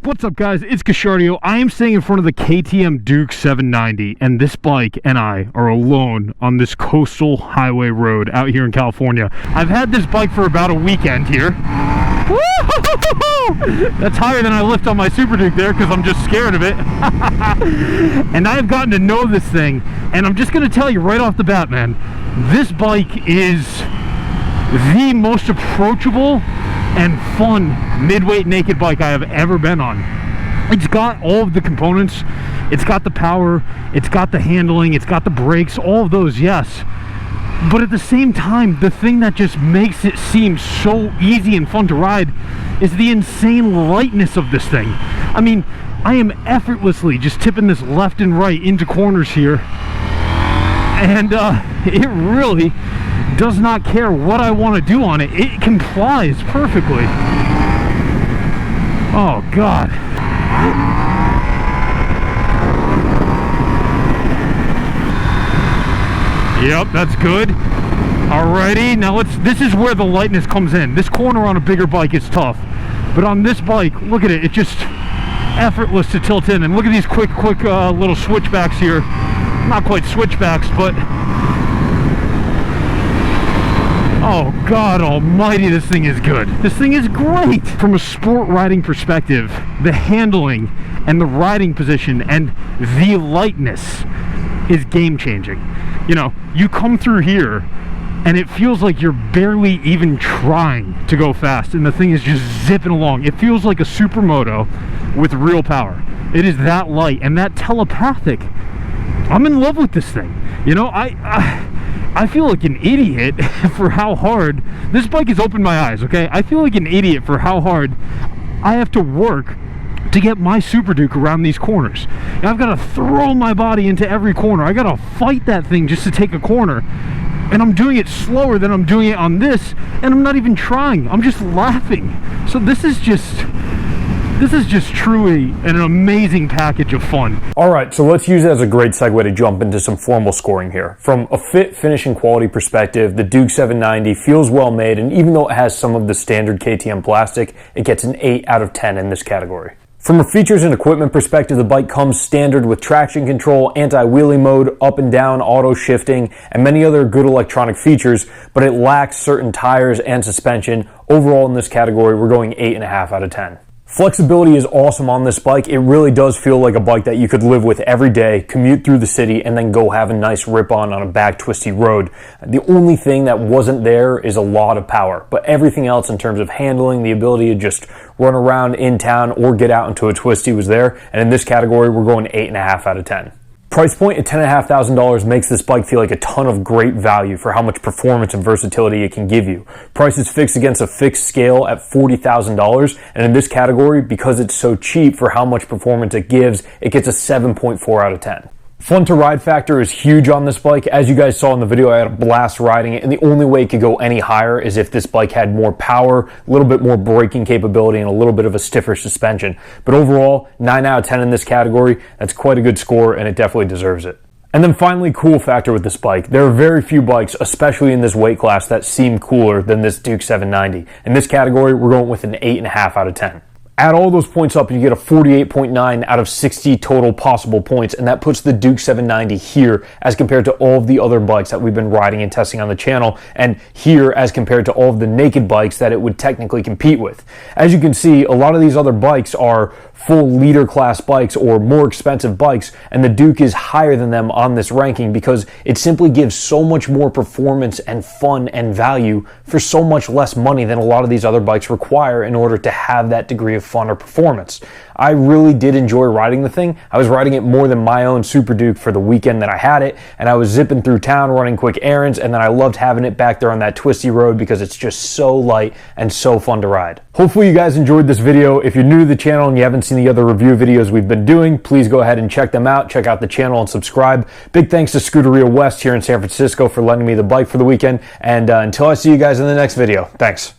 What's up, guys? It's Kischardio. I am staying in front of the KTM Duke 790, and this bike and I are alone on this coastal highway road out here in California. I've had this bike for about a weekend here. That's higher than I lift on my Super Duke there because I'm just scared of it. And I have gotten to know this thing, and I'm just going to tell you right off the bat, man, this bike is the most approachable and fun mid-weight naked bike I have ever been on. It's got all of the components. It's got the power, it's got the handling, it's got the brakes, all of those, yes. But at the same time, the thing that just makes it seem so easy and fun to ride is the insane lightness of this thing. I mean, I am effortlessly just tipping this left and right into corners here, and it really does not care what I want to do on it. It complies perfectly. Oh God. Yep, that's good. Alrighty, now this is where the lightness comes in. This corner on a bigger bike is tough, but on this bike, look at it, it's just effortless to tilt in. And look at these quick little switchbacks here. Not quite switchbacks, but oh God almighty, this thing is good. This thing is great. From a sport riding perspective, the handling and the riding position and the lightness is game changing. You know, you come through here and it feels like you're barely even trying to go fast, and the thing is just zipping along. It feels like a supermoto with real power. It is that light and that telepathic. I'm in love with this thing. You know, I feel like an idiot for how hard this bike has opened my eyes, okay? I feel like an idiot for how hard I have to work to get my Super Duke around these corners. And I've got to throw my body into every corner. I got to fight that thing just to take a corner. And I'm doing it slower than I'm doing it on this, and I'm not even trying. I'm just laughing. So this is just truly an amazing package of fun. All right, so let's use it as a great segue to jump into some formal scoring here. From a fit, finish, and quality perspective, the Duke 790 feels well made, and even though it has some of the standard KTM plastic, it gets an 8 out of 10 in this category. From a features and equipment perspective, the bike comes standard with traction control, anti-wheelie mode, up and down auto shifting, and many other good electronic features, but it lacks certain tires and suspension. Overall in this category, we're going 8.5 out of 10. Flexibility is awesome on this bike. It really does feel like a bike that you could live with every day, commute through the city, and then go have a nice rip on a back twisty road. The only thing that wasn't there is a lot of power, but everything else in terms of handling, the ability to just run around in town or get out into a twisty was there. And in this category, we're going 8.5 out of 10. Price point at $10,500 makes this bike feel like a ton of great value for how much performance and versatility it can give you. Price is fixed against a fixed scale at $40,000, and in this category, because it's so cheap for how much performance it gives, it gets a 7.4 out of 10. Fun to ride factor is huge on this bike. As you guys saw in the video, I had a blast riding it, and the only way it could go any higher is if this bike had more power, a little bit more braking capability, and a little bit of a stiffer suspension. But overall, 9 out of 10 in this category. That's quite a good score, and it definitely deserves it. And then finally, cool factor with this bike. There are very few bikes, especially in this weight class, that seem cooler than this Duke 790. In this category, we're going with an 8.5 out of 10. Add all those points up and you get a 48.9 out of 60 total possible points, and that puts the Duke 790 here as compared to all of the other bikes that we've been riding and testing on the channel, and here as compared to all of the naked bikes that it would technically compete with. As you can see, a lot of these other bikes are full leader class bikes or more expensive bikes, and the Duke is higher than them on this ranking because it simply gives so much more performance and fun and value for so much less money than a lot of these other bikes require in order to have that degree of fun or performance. I really did enjoy riding the thing. I was riding it more than my own Super Duke for the weekend that I had it, and I was zipping through town running quick errands, and then I loved having it back there on that twisty road because it's just so light and so fun to ride. Hopefully you guys enjoyed this video. If you're new to the channel and you haven't seen the other review videos we've been doing, please go ahead and check them out. Check out the channel and subscribe. Big thanks to Kischardio West here in San Francisco for lending me the bike for the weekend, and until I see you guys in the next video, thanks.